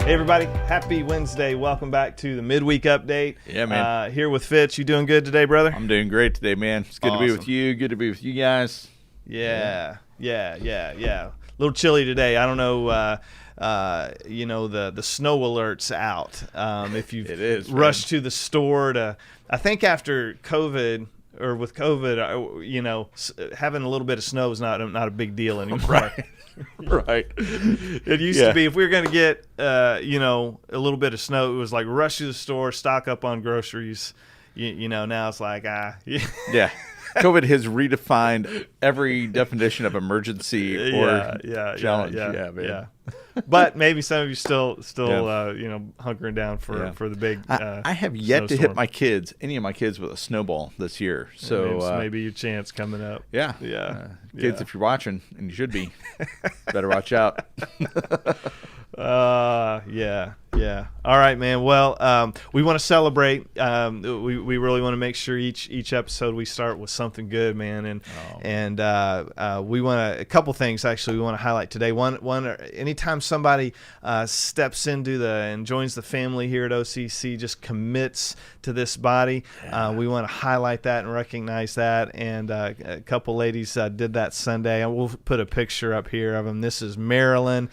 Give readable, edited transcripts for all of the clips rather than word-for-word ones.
Hey everybody, happy Wednesday. Welcome back to the midweek update. Yeah, man. Here with Fitz. You doing good today, brother? I'm doing great today, man. It's good to be with you. Good to be with you guys. Yeah. A little chilly today. I don't know, the snow alert's out. If you've rushed to the store I think after COVID, or with COVID, having a little bit of snow is not a big deal anymore. Right. It used to be, if we were going to get, a little bit of snow, it was like rush to the store, stock up on groceries. Now it's like, Yeah. COVID has redefined every definition of emergency or challenge. Yeah, man. Yeah. But maybe some of you still hunkering down for the big. I have yet to hit any of my kids with a snowball this year. So maybe your chance coming up. Yeah. Kids, if you're watching, and you should be, better watch out. Yeah. All right, man. Well, we want to celebrate. We really want to make sure each episode we start with something good, man. And we want a couple things actually we want to highlight today. One, anytime somebody steps into and joins the family here at OCC, just commits to this body, we want to highlight that and recognize that. And a couple ladies did that Sunday. And we'll put a picture up here of them. This is Marilyn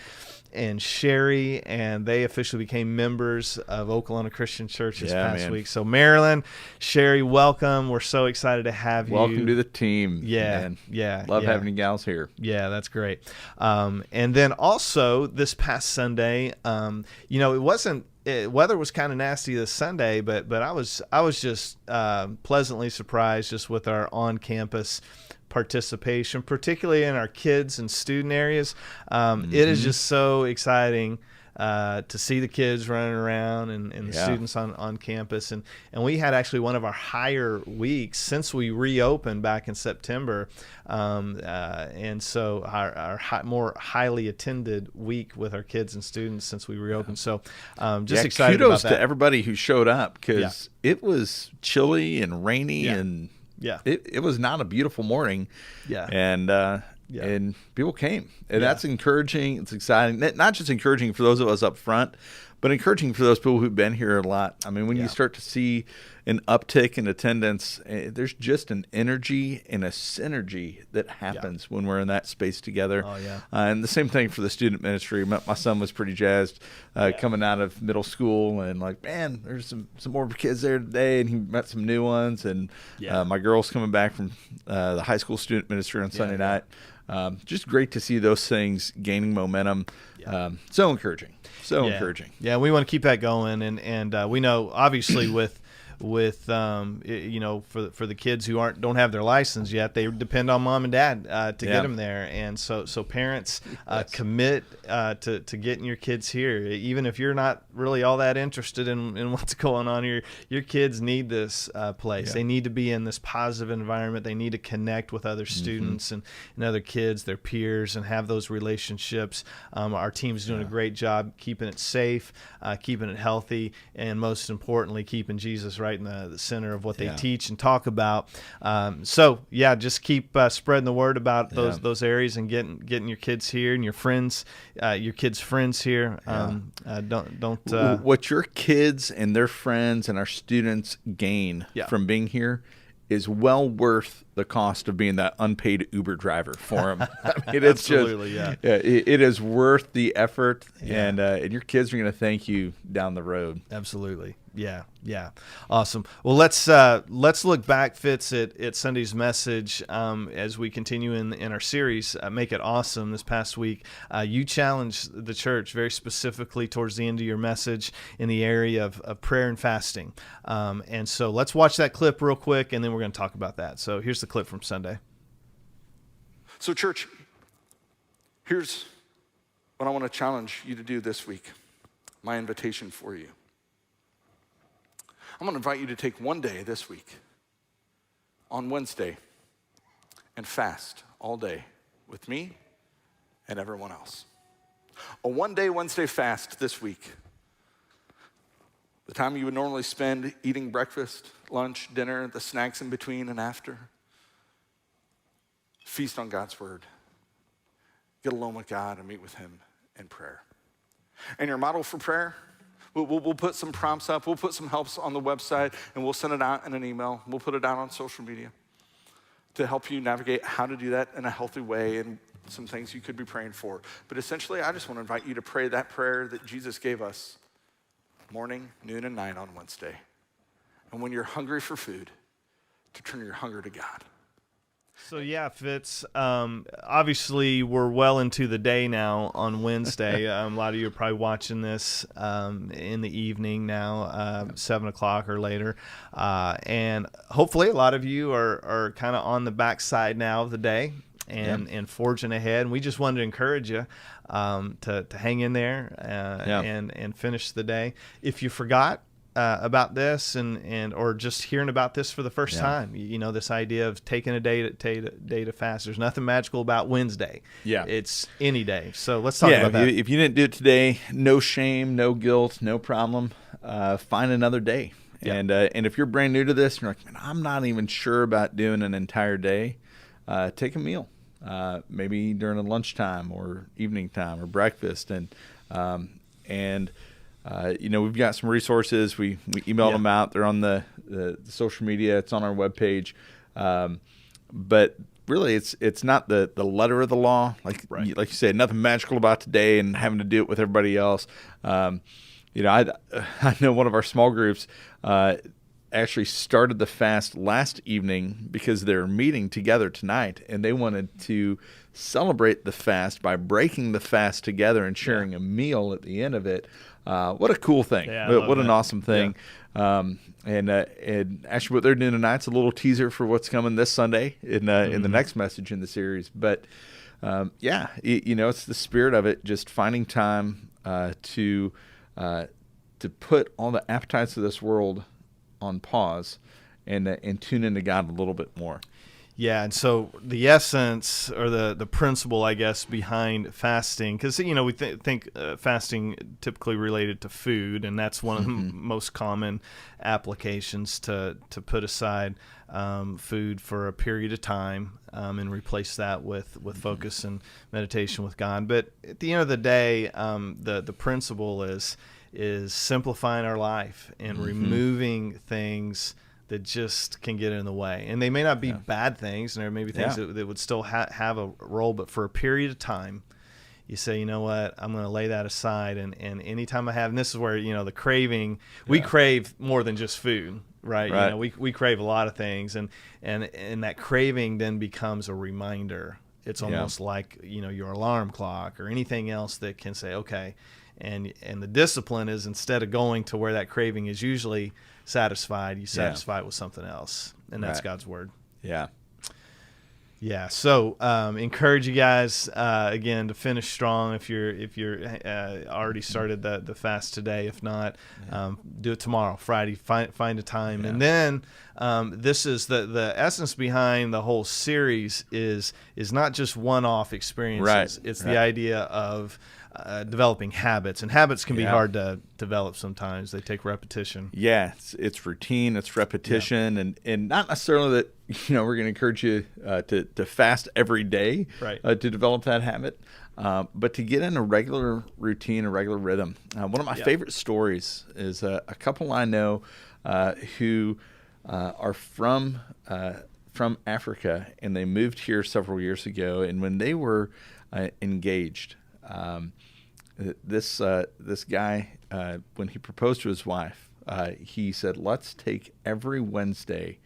and Sherry, and they officially became members of Oklahoma Christian Church this past week. So Marilyn, Sherry, welcome. We're so excited to have you. Welcome to the team. Love having you gals here. Yeah, that's great. And then also this past Sunday, it wasn't. Weather was kind of nasty this Sunday, but I was just pleasantly surprised just with our on-campus participation, particularly in our kids and student areas. It is just so exciting to see the kids running around and the students on campus. And we had actually one of our higher weeks since we reopened back in September. And so our more highly attended week with our kids and students since we reopened. So just excited about that. Kudos to everybody who showed up, because it was chilly and rainy and it was not a beautiful morning. And people came, and that's encouraging. It's exciting. Not just encouraging for those of us up front, but encouraging for those people who've been here a lot. I mean, when you start to see an uptick in attendance, there's just an energy and a synergy that happens when we're in that space together. And the same thing for the student ministry. My son was pretty jazzed coming out of middle school, and like, man, there's some more kids there today, and he met some new ones. And my girl's coming back from the high school student ministry on Sunday night. Just great to see those things gaining momentum. So encouraging. Encouraging. Yeah, we want to keep that going, and we know obviously with for the kids who don't have their license yet, they depend on mom and dad to get them there, and so parents commit to getting your kids here, even if you're not really all that interested in what's going on here. Your kids need this place. They need to be in this positive environment. They need to connect with other students and other kids, their peers, and have those relationships. Our team's doing a great job keeping it safe, keeping it healthy, and most importantly, keeping Jesus right in the center of what they teach and talk about. Just keep spreading the word about those areas and getting your kids here and your friends, your kids' friends here. What your kids and their friends and our students gain from being here is well worth the cost of being that unpaid Uber driver for them. I mean, it's it is worth the effort, and your kids are going to thank you down the road. Absolutely. Yeah. Awesome. Well, let's look back, Fitz, at Sunday's message as we continue in our series, Make It Awesome. This past week, you challenged the church very specifically towards the end of your message in the area of prayer and fasting. And so let's watch that clip real quick, and then we're going to talk about that. So here's the clip from Sunday. So, church, here's what I want to challenge you to do this week, my invitation for you. I'm going to invite you to take one day this week, on Wednesday, and fast all day with me and everyone else. A one-day Wednesday fast this week. The time you would normally spend eating breakfast, lunch, dinner, the snacks in between and after. Feast on God's word. Get alone with God and meet with him in prayer. And your model for prayer, we'll put some prompts up. We'll put some helps on the website, and we'll send it out in an email. We'll put it out on social media to help you navigate how to do that in a healthy way and some things you could be praying for. But essentially, I just want to invite you to pray that prayer that Jesus gave us morning, noon, and night on Wednesday. And when you're hungry for food, to turn your hunger to God. So yeah, Fitz, obviously we're well into the day now on Wednesday. A lot of you are probably watching this in the evening now, 7 o'clock or later. And hopefully a lot of you are kind of on the backside now of the day and forging ahead. And we just wanted to encourage you to hang in there and finish the day. If you forgot about this and or just hearing about this for the first time, this idea of taking a day to fast. There's nothing magical about Wednesday. Yeah, it's any day. So let's talk about that. If you didn't do it today, no shame, no guilt, no problem. Find another day. Yeah. And if you're brand new to this, and you're like, man, I'm not even sure about doing an entire day. Take a meal, maybe during a lunchtime or evening time or breakfast, we've got some resources. We emailed them out. They're on the social media. It's on our webpage. But really, it's not the letter of the law. Like you said, nothing magical about today and having to do it with everybody else. I know one of our small groups actually started the fast last evening because they're meeting together tonight, and they wanted to celebrate the fast by breaking the fast together and sharing a meal at the end of it. What a cool thing. What an awesome thing. Yeah. And actually what they're doing tonight's a little teaser for what's coming this Sunday in the next message in the series. But it's the spirit of it, just finding time to put all the appetites of this world on pause and tune into God a little bit more. Yeah, and so the essence or the principle, I guess, behind fasting, because we think fasting typically related to food, and that's one of the most common applications to put aside food for a period of time and replace that with focus and meditation with God. But at the end of the day, the principle is simplifying our life and removing things that just can get in the way. And they may not be bad things, and there may be things that would still have a role, but for a period of time, you say, you know what, I'm going to lay that aside. And anytime I have, and this is where, the craving, we crave more than just food, right? We crave a lot of things, and that craving then becomes a reminder. It's almost like, your alarm clock or anything else that can say, okay, and the discipline is, instead of going to where that craving is usually satisfied, you satisfy it with something else, and that's God's word. So encourage you guys again to finish strong. If you're already started the fast today, if not, do it tomorrow, Friday. Find a time, and then this is the essence behind the whole series is not just one-off experiences. It's the idea of developing habits, and habits can be hard to develop sometimes. They take repetition. It's routine, it's repetition, and not necessarily that we're going to encourage you to fast every day to develop that habit, but to get in a regular routine, a regular rhythm. One of my favorite stories is a couple I know who are from Africa, and they moved here several years ago, and when they were engaged, this guy, when he proposed to his wife, he said, let's take every Wednesday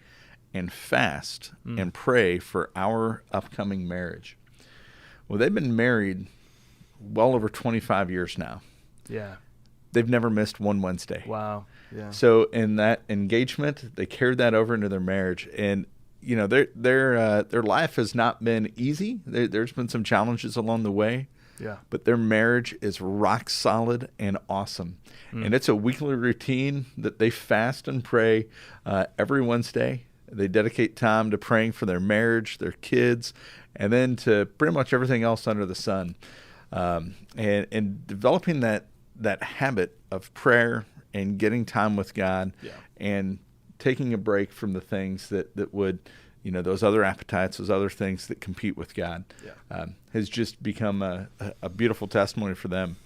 and fast and pray for our upcoming marriage. Well, they've been married well over 25 years now. They've never missed one Wednesday. Wow. Yeah. So in that engagement, they carried that over into their marriage, and their life has not been easy. There's been some challenges along the way. But their marriage is rock solid and awesome. And it's a weekly routine that they fast and pray every Wednesday. They dedicate time to praying for their marriage, their kids, and then to pretty much everything else under the sun. And developing that habit of prayer and getting time with God and taking a break from the things that would, those other appetites, those other things that compete with God, has just become a beautiful testimony for them.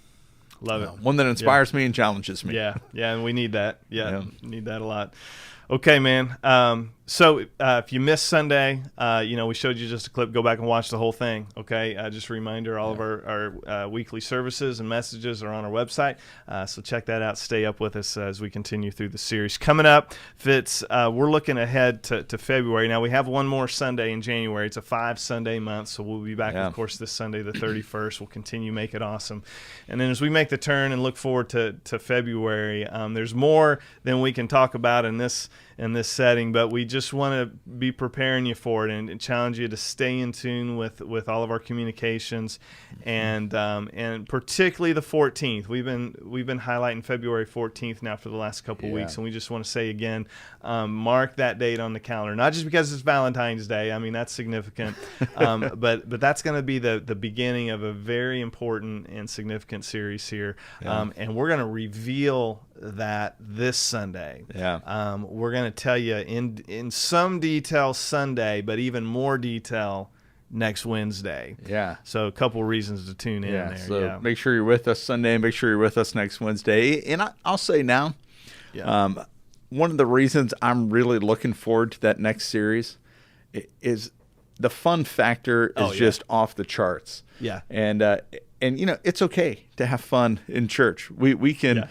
Love it. One that inspires me and challenges me. Yeah, and we need that. Yeah, need that a lot. Okay, man. So if you missed Sunday, we showed you just a clip. Go back and watch the whole thing. Okay. Just a reminder, all of our weekly services and messages are on our website. So check that out. Stay up with us as we continue through the series. Coming up, Fitz, we're looking ahead to February. Now we have one more Sunday in January. It's a 5-Sunday month, so we'll be back, of course, this Sunday, the 31st. We'll continue Make It Awesome. And then as we make the turn and look forward to February, there's more than we can talk about in this setting, but we just want to be preparing you for it and challenge you to stay in tune with all of our communications, and particularly the 14th. We've been highlighting February 14th now for the last couple of weeks, and we just want to say again, mark that date on the calendar. Not just because it's Valentine's Day. I mean, that's significant, but that's going to be the beginning of a very important and significant series here, and we're going to reveal that this Sunday. We're going to tell you in some detail Sunday, but even more detail next Wednesday. So a couple reasons to tune in there. So make sure you're with us Sunday, and make sure you're with us next Wednesday. And I'll say now, one of the reasons I'm really looking forward to that next series is the fun factor is just off the charts. And it's okay to have fun in church. We can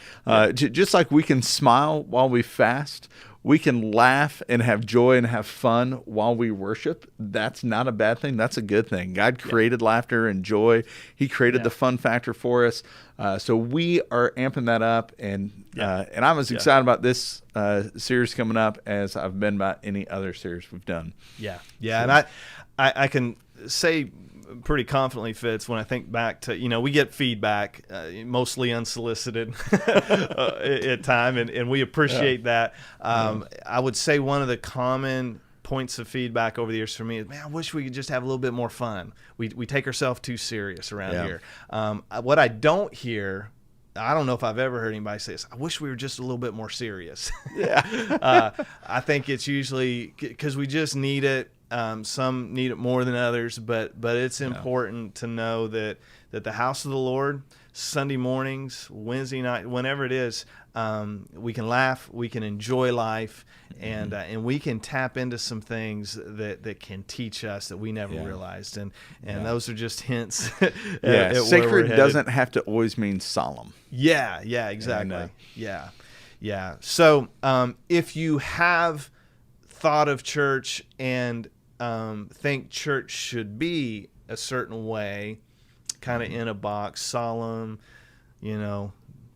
just like we can smile while we fast, we can laugh and have joy and have fun while we worship. That's not a bad thing. That's a good thing. God created laughter and joy. He created the fun factor for us. So we are amping that up, and I'm as excited about this series coming up as I've been about any other series we've done. And I can say pretty confidently, Fitz, when I think back to, we get feedback, mostly unsolicited at time, and we appreciate that. I would say one of the common points of feedback over the years for me is, man, I wish we could just have a little bit more fun. We take ourselves too serious around here. What I don't hear, I don't know if I've ever heard anybody say this, I wish we were just a little bit more serious. I think it's usually because we just need it. Some need it more than others, but it's important to know that the house of the Lord, Sunday mornings, Wednesday night, whenever it is, we can laugh, we can enjoy life, and we can tap into some things that can teach us that we never realized, and those are just hints. At sacred doesn't have to always mean solemn. Exactly. And, So if you have thought of church and think church should be a certain way, kind of in a box, solemn,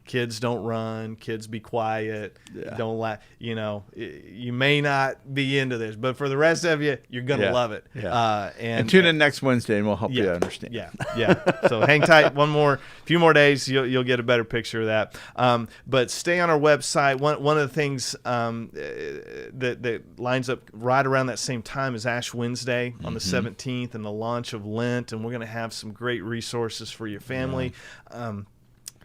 kids don't run, kids be quiet, don't laugh, you may not be into this, but for the rest of you, you're going to love it. And tune in next Wednesday and we'll help you understand. So hang tight few more days, you'll get a better picture of that. But stay on our website. One of the things that lines up right around that same time is Ash Wednesday on the 17th and the launch of Lent, and we're going to have some great resources for your family.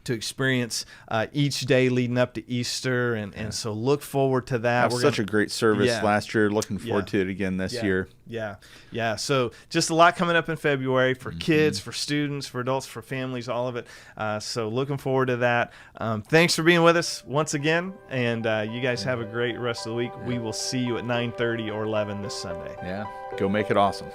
To experience each day leading up to Easter, and so look forward to that. That was such a great service last year. Looking forward to it again this year. So just a lot coming up in February for kids, for students, for adults, for families, all of it. So looking forward to that. Thanks for being with us once again, and you guys have a great rest of the week. We will see you at 9:30 or 11 this Sunday. Go make it awesome.